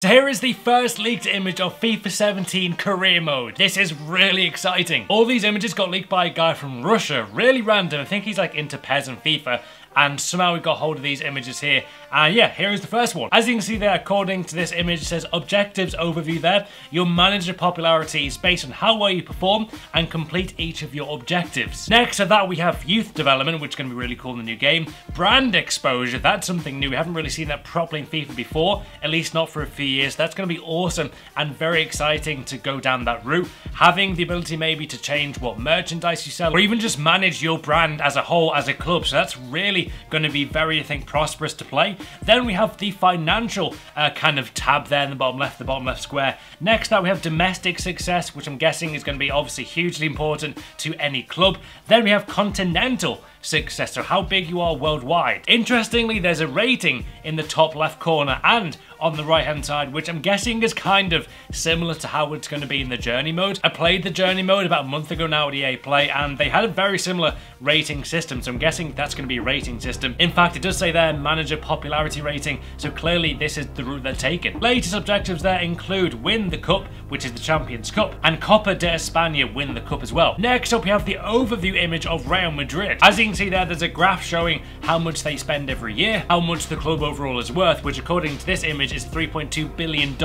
So here is the first leaked image of FIFA 17 career mode. This is really exciting. All these images got leaked by a guy from Russia, really random. I think he's like into PES and FIFA, and somehow we got hold of these images here. And yeah, here is the first one. As you can see there, according to this image, it says objectives overview there. Your manager popularity is based on how well you perform and complete each of your objectives. Next to that, we have youth development, which is going to be really cool in the new game. Brand exposure, that's something new. We haven't really seen that properly in FIFA before, at least not for a few years. That's going to be awesome and very exciting to go down that route. Having the ability maybe to change what merchandise you sell, or even just manage your brand as a whole, as a club. So that's really going to be very, I think, prosperous to play. Then we have the financial kind of tab there in the bottom left square. Next up, we have domestic success, which I'm guessing is going to be obviously hugely important to any club. Then we have continental success, so how big you are worldwide. Interestingly, there's a rating in the top left corner and on the right hand side, which I'm guessing is kind of similar to how it's going to be in the journey mode. I played the journey mode about a month ago now at EA Play, and they had a very similar rating system, so I'm guessing that's going to be a rating system. In fact, it does say there manager popularity rating, so clearly this is the route they're taking. Latest objectives there include win the cup, which is the Champions Cup, and Copa de España, win the cup as well. Next up, we have the overview image of Real Madrid. As you can see there, there's a graph showing how much they spend every year, how much the club overall is worth, which according to this image is $3.2 billion.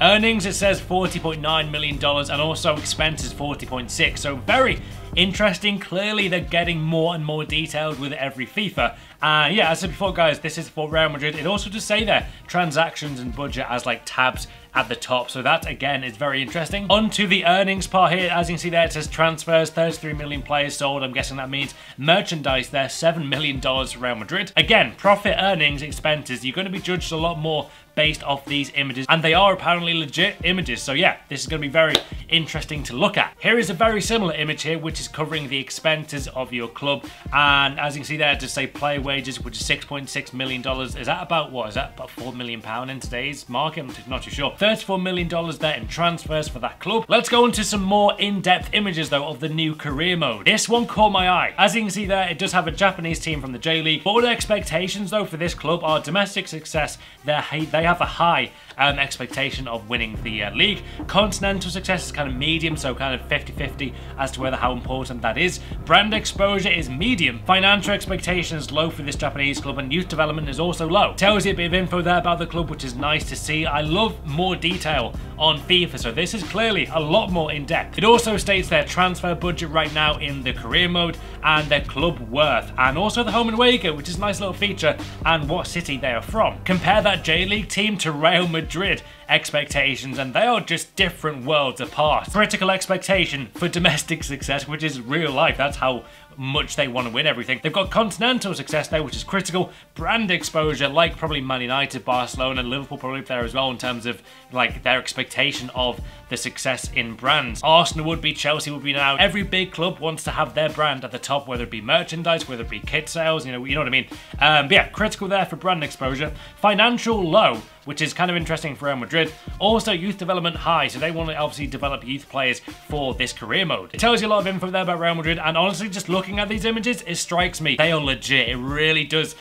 Earnings, it says $40.9 million, and also expenses 40.6. So very interesting. Clearly they're getting more and more detailed with every FIFA. Yeah, as I said before, guys, this is for Real Madrid. It also does say there transactions and budget as like tabs at the top, so that again is very interesting. On to the earnings part here. As you can see there, it says transfers, 33 million players sold. I'm guessing that means merchandise there, $7 million for Real Madrid. Again, profit, earnings, expenses, you're going to be judged a lot more based off these images, and they are apparently legit images, so yeah, this is going to be very interesting to look at. Here is a very similar image here, which is covering the expenses of your club, and as you can see there, just say player wages, which is $6.6 million. Is that about, what is that, about £4 million in today's market? I'm not too sure. $34 million there in transfers for that club. Let's go into some more in-depth images though of the new career mode. This one caught my eye. As you can see there, it does have a Japanese team from the J-League. Board expectations though for this club are domestic success. They have a high expectation of winning the league. Continental success is kind of medium, so kind of 50-50 as to how important that is. Brand exposure is medium. Financial expectations low for this Japanese club, and youth development is also low. Tells you a bit of info there about the club, which is nice to see. I love more detail on FIFA, so this is clearly a lot more in depth. It also states their transfer budget right now in the career mode and their club worth, and also the home and away game, which is a nice little feature, and what city they are from. Compare that J-League team to Real Madrid expectations, and they are just different worlds apart. Critical expectation for domestic success, which is real life. That's how much they want to win everything. They've got continental success there, which is critical. Brand exposure, like probably Man United, Barcelona, Liverpool probably up there as well in terms of like their expectation of the success in brands. Arsenal would be, Chelsea would be now. Every big club wants to have their brand at the top, whether it be merchandise, whether it be kit sales, you know what I mean. But yeah, critical there for brand exposure. Financial low, which is kind of interesting for Real Madrid. Also youth development high, so they want to obviously develop youth players for this career mode. It tells you a lot of info there about Real Madrid, and honestly, just looking at these images, it strikes me they are legit. It really does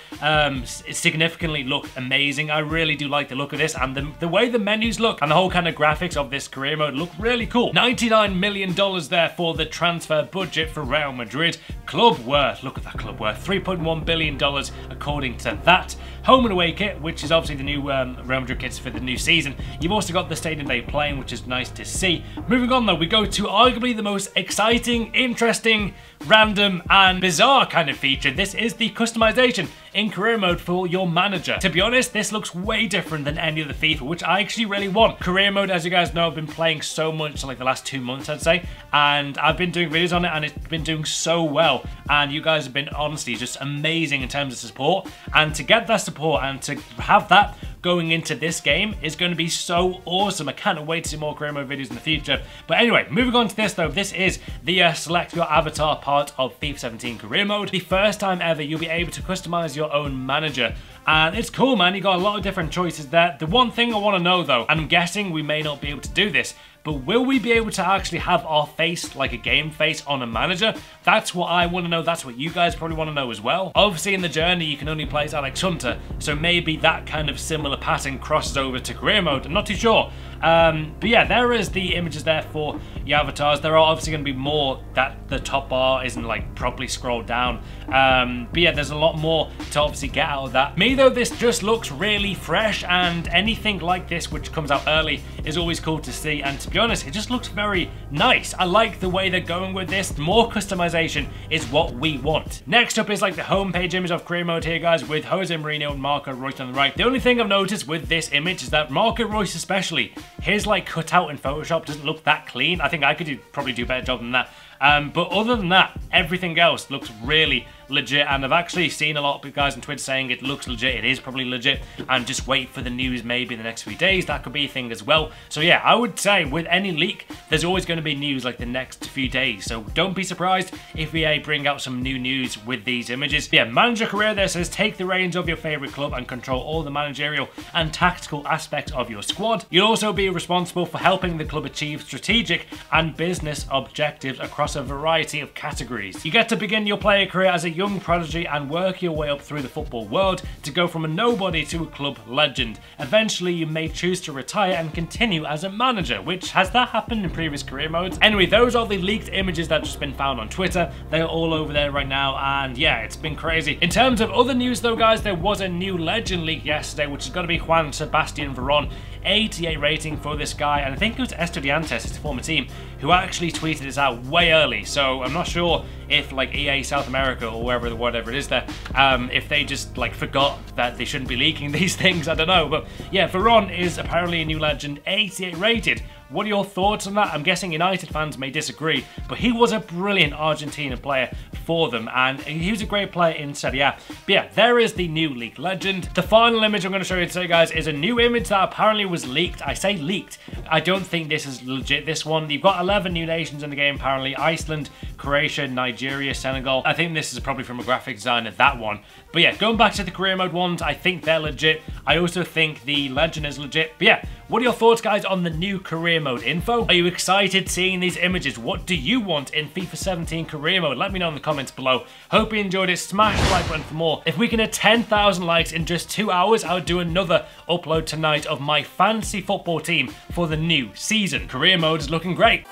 significantly look amazing. I really do like the look of this, and the way the menus look and the whole kind of graphics of this career mode look really cool. $99 million there for the transfer budget for Real Madrid. Club worth, look at that club worth, $3.1 billion according to that. Home and away kit, which is obviously the new Real Madrid kits for the new season. You've also got the Stadium Day playing, which is nice to see. Moving on though, we go to arguably the most exciting, interesting, random and bizarre kind of feature. This is the customization in career mode for your manager. To be honest, this looks way different than any of the FIFA, which I actually really want. Career mode, as you guys know, I've been playing so much like the last 2 months, I'd say, and I've been doing videos on it, and it's been doing so well, and you guys have been honestly just amazing in terms of support, and to get that support and to have that going into this game is going to be so awesome. I can't wait to see more career mode videos in the future. But anyway, moving on to this though, this is the select your avatar part of FIFA 17 career mode. The first time ever you'll be able to customize your own manager, And it's cool, man. You got a lot of different choices there. The one thing I want to know though, and I'm guessing we may not be able to do this, but will we be able to actually have our face, like a game face, on a manager? That's what I want to know. That's what you guys probably want to know as well. Obviously, in the journey, you can only play as Alex Hunter, so maybe that kind of similar pattern crosses over to career mode. I'm not too sure. But yeah, there is the images there for your avatars. There are obviously going to be more that the top bar isn't like properly scrolled down. But yeah, there's a lot more to obviously get out of that. Me though, this just looks really fresh, and anything like this which comes out early is always cool to see. And to be honest, it just looks very nice. I like the way they're going with this. More customization is what we want. Next up is like the homepage image of career mode here, guys, with Jose Mourinho and Marco Reus on the right. The only thing I've noticed with this image is that Marco Reus especially, his like cutout in Photoshop doesn't look that clean. I think I could probably do a better job than that. But other than that, everything else looks really legit, and I've actually seen a lot of guys on Twitter saying it looks legit. It is probably legit, and just wait for the news maybe in the next few days. That could be a thing as well. So yeah, I would say with any leak, there's always going to be news like the next few days. So don't be surprised if EA bring out some new news with these images. But yeah, manager career there says take the reins of your favorite club and control all the managerial and tactical aspects of your squad. You'll also be responsible for helping the club achieve strategic and business objectives across a variety of categories. You get to begin your player career as a young prodigy and work your way up through the football world to go from a nobody to a club legend. Eventually, you may choose to retire and continue as a manager, which has that happened in previous career modes. Anyway, those are the leaked images that have just been found on Twitter. They're all over there right now, and yeah, it's been crazy. In terms of other news though, guys, there was a new legend leak yesterday, which is going to be Juan Sebastian Veron. 88 rating for this guy, and I think it was Estudiantes, his former team, who actually tweeted this out way early. So I'm not sure if like EA South America or whatever it is there, if they just like forgot that they shouldn't be leaking these things. I don't know, but yeah, Veron is apparently a new legend, 88 rated. What are your thoughts on that? I'm guessing United fans may disagree, but he was a brilliant Argentina player for them, and he was a great player in Serie A. But yeah, there is the new leaked legend. The final image I'm going to show you today, guys, is a new image that apparently was leaked. I say leaked. I don't think this is legit, this one. You've got 11 new nations in the game, apparently. Iceland, Croatia, Nigeria, Senegal. I think this is probably from a graphic designer, that one. But yeah, going back to the career mode ones, I think they're legit. I also think the legend is legit. But yeah, what are your thoughts, guys, on the new career mode info? Are you excited seeing these images? What do you want in FIFA 17 career mode? Let me know in the comments below. Hope you enjoyed it. Smash the like button for more. If we can hit 10,000 likes in just 2 hours, I would do another upload tonight of my fantasy football team for the new season. Career mode is looking great.